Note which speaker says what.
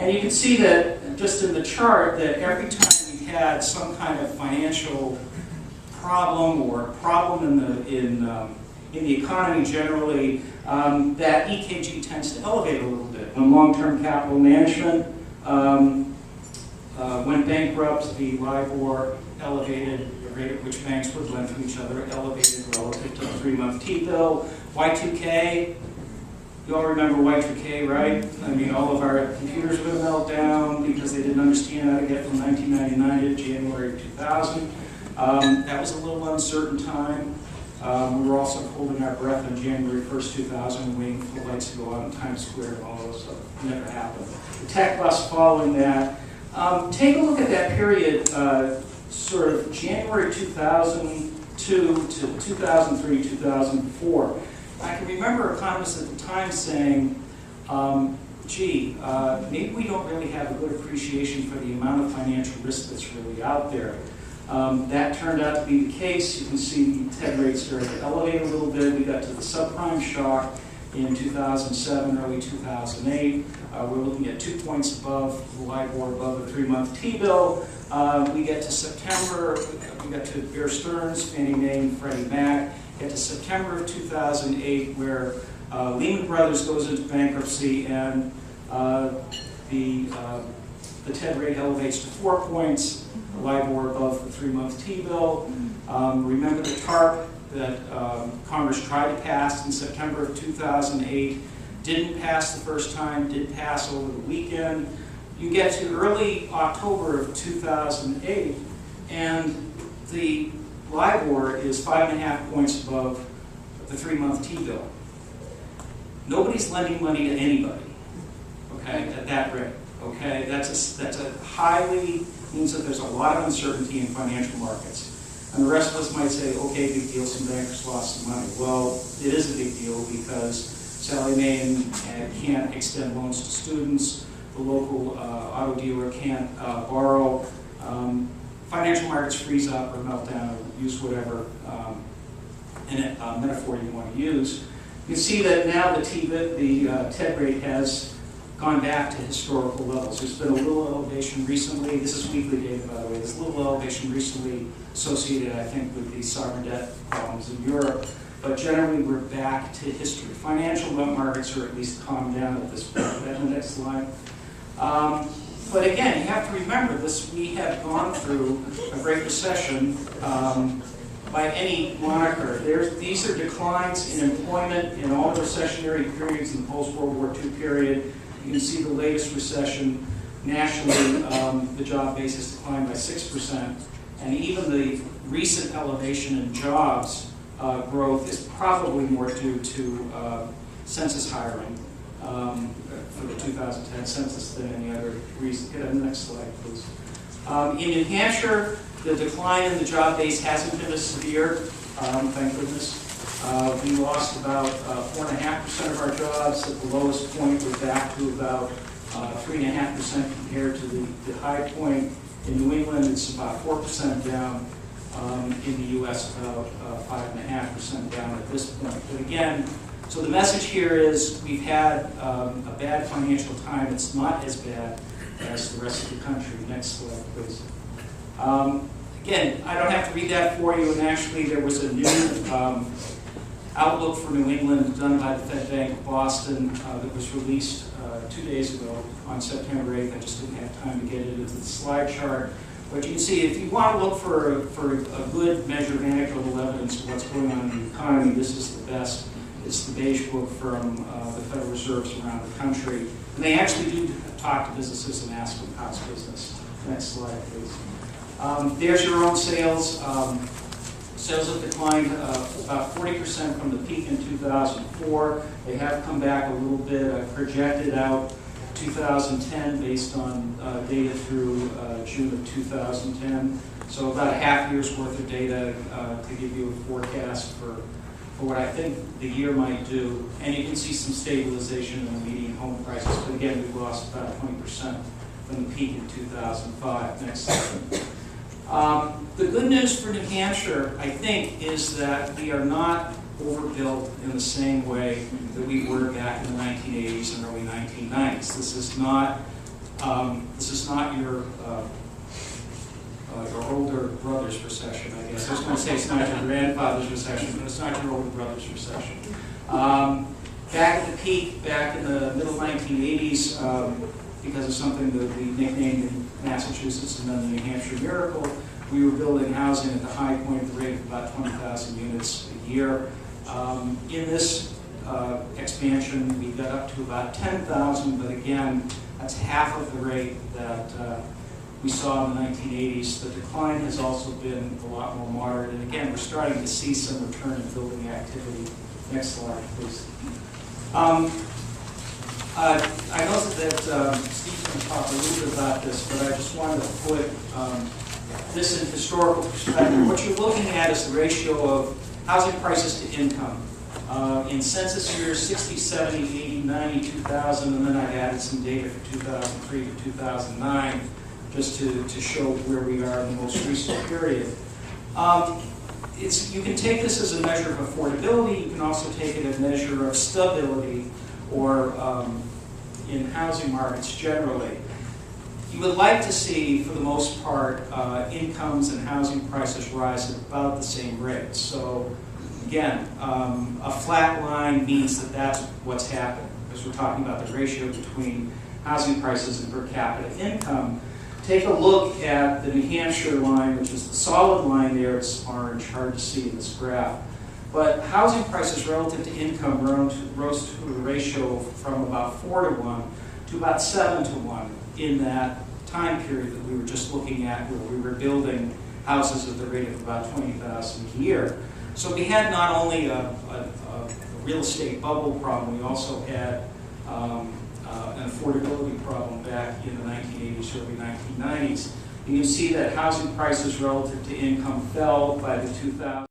Speaker 1: And you can see that just in the chart that every time we had some kind of financial problem or problem in the economy generally, that EKG tends to elevate a little bit. When long-term capital management went bankrupt, the LIBOR elevated, the rate at which banks would lend to each other elevated relative to the 3-month T-bill. Y2K, you all remember Y2K, right? I mean, all of our computers would melt down because they didn't understand how to get from 1999 to January 2000. That was a little uncertain time. We were also holding our breath on January 1st, 2000, waiting for the lights to go out in Times Square and all those stuff. Never happened. The tech bust following that. Take a look at that period, sort of January 2002 to 2003, 2004. I can remember economists at the time saying, maybe we don't really have a good appreciation for the amount of financial risk that's really out there. That turned out to be the case. You can see the TED rate started to elevate a little bit. We got to the subprime shock in 2007, early 2008. We're looking at 2 points above the LIBOR, above the 3-month T-bill. We get to September, we got to Bear Stearns, Fannie Mae, and Freddie Mac. Get to September of 2008, where Lehman Brothers goes into bankruptcy, and the TED rate elevates to 4 points. LIBOR above the 3-month T-bill. Remember the TARP that Congress tried to pass in September of 2008, didn't pass the first time, did pass over the weekend. You get to early October of 2008, and the LIBOR is 5.5 points above the 3-month T-bill. Nobody's lending money to anybody, okay, at that rate. Okay, that's a highly, means that there's a lot of uncertainty in financial markets. And the rest of us might say, okay, big deal, some bankers lost some money. Well, it is a big deal because Sallie Mae can't extend loans to students, the local auto dealer can't borrow, financial markets freeze up or melt down or use whatever metaphor you want to use. You can see that now the TED rate has gone back to historical levels. There's been a little elevation recently. This is weekly data, by the way. There's a little elevation recently associated, I think, with the sovereign debt problems in Europe. But generally, we're back to history. Financial markets are at least calmed down at this point. That's the next slide. But again, you have to remember this. We have gone through a Great Recession by any moniker. These are declines in employment in all the recessionary periods in the post-World War II period. You can see the latest recession nationally, the job base has declined by 6%, and even the recent elevation in jobs growth is probably more due to census hiring for the 2010 census than any other reason. Get on the next slide, please. In New Hampshire, the decline in the job base hasn't been as severe, thank goodness. We lost about 4.5% of our jobs. At the lowest point, we're back to about 3.5% compared to the high point. In New England, it's about 4% down. In the U.S., about 5.5% down at this point. But again, so the message here is we've had a bad financial time. It's not as bad as the rest of the country. Next slide, please. Again, I don't have to read that for you. And actually, there was a new outlook for New England done by the Fed Bank of Boston that was released 2 days ago on September 8th. I just didn't have time to get it into the slide chart. But you can see, if you want to look for a good measure of anecdotal evidence of what's going on in the economy, this is the best. It's the beige book from the Federal Reserves around the country. And they actually do talk to businesses and ask them how's business. Next slide, please. There's your own sales. Sales have declined about 40% from the peak in 2004. They have come back a little bit. I've projected out 2010 based on data through June of 2010. So about a half year's worth of data to give you a forecast for what I think the year might do. And you can see some stabilization in the median home prices. But again, we've lost about 20% from the peak in 2005. Next slide. The good news for New Hampshire, I think, is that we are not overbuilt in the same way that we were back in the 1980s and early 1990s. This is not This is not your older brother's recession, I guess. I was going to say it's not your grandfather's recession, but it's not your older brother's recession. Back at the peak, back in the middle 1980s, because of something that we nicknamed in Massachusetts and then the New Hampshire miracle, we were building housing at the high point at the rate of about 20,000 units a year. In this expansion, we got up to about 10,000, but again, that's half of the rate that we saw in the 1980s. The decline has also been a lot more moderate, and again, we're starting to see some return in building activity. Next slide, please. I know that Steve's going to talk a little bit about this, but I just wanted to put this in historical perspective. What you're looking at is the ratio of housing prices to income. In census years 60, 70, 80, 90, 2000, and then I've added some data for 2003 to 2009, just to show where we are in the most recent period. You can take this as a measure of affordability. You can also take it as a measure of stability, or in housing markets generally. You would like to see, for the most part, incomes and housing prices rise at about the same rate. So again, a flat line means that that's what's happened, because we're talking about the ratio between housing prices and per capita income. Take a look at the New Hampshire line, which is the solid line there. It's orange, hard to see in this graph. But housing prices relative to income rose to a ratio from about 4 to 1 to about 7 to 1 in that time period that we were just looking at, where we were building houses at the rate of about 20,000 a year. So we had not only a real estate bubble problem, we also had an affordability problem back in the 1980s, early 1990s. And you see that housing prices relative to income fell by the 2000s.